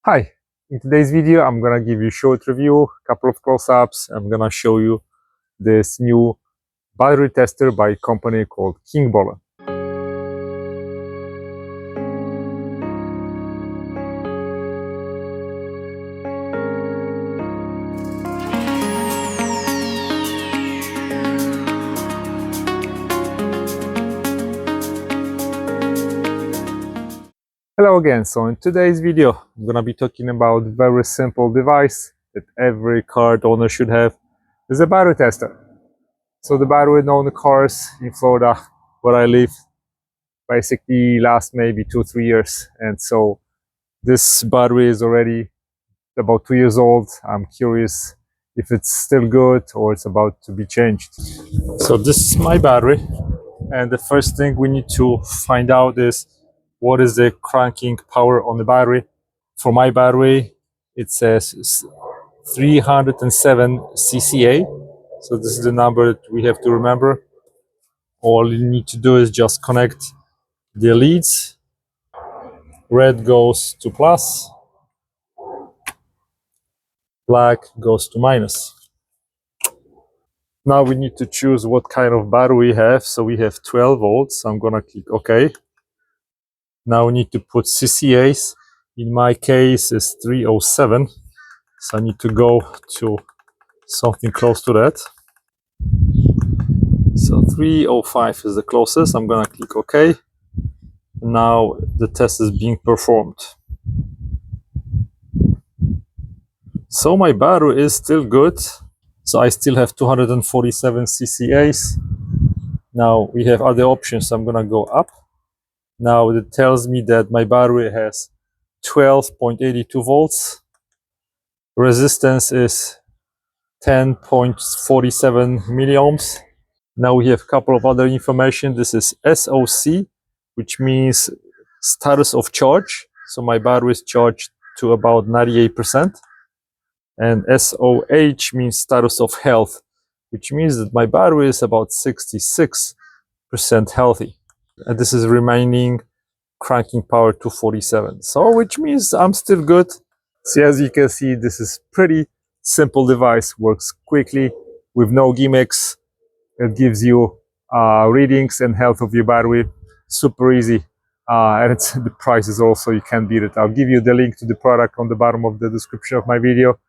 Hi, in today's video I'm gonna give you a short review, couple of close-ups. I'm gonna show you this new battery tester by a company called Kingbolen. Hello again. So in today's video I'm gonna be talking about a very simple device that every car owner should have. It's a battery tester. So the battery known cars in Florida where I live basically last maybe 2-3 years, and so this battery is already about 2 years old. I'm curious if it's still good or it's about to be changed. So this is my battery, and the first thing we need to find out is what is the cranking power on the battery. For my battery it says 307 cca, so this is the number that we have to remember. All you need to do is just connect the leads. Red goes to plus, black goes to minus. Now we need to choose what kind of battery we have. So we have 12 volts. I'm gonna click OK. Now we need to put CCAs. In my case it's 307, so I need to go to something close to that. So 305 is the closest. I'm gonna click OK. Now the test is being performed. So my battery is still good. So I still have 247 CCAs. Now we have other options. I'm gonna go up. Now it tells me that my battery has 12.82 volts. Resistance is 10.47 milliohms. Now we have a couple of other information. This is SOC, which means status of charge. So my battery is charged to about 98%. And SOH means status of health, which means that my battery is about 66% healthy. And this is remaining cranking power 247, so which means I'm still good. So as you can see, this is pretty simple device, works quickly with no gimmicks. It gives you readings and health of your battery, super easy, and it's the price is also, you can't beat it. I'll give you the link to the product on the bottom of the description of my video.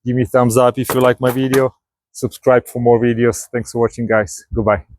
Give me a thumbs up if you like my video, subscribe for more videos. Thanks for watching, guys. Goodbye.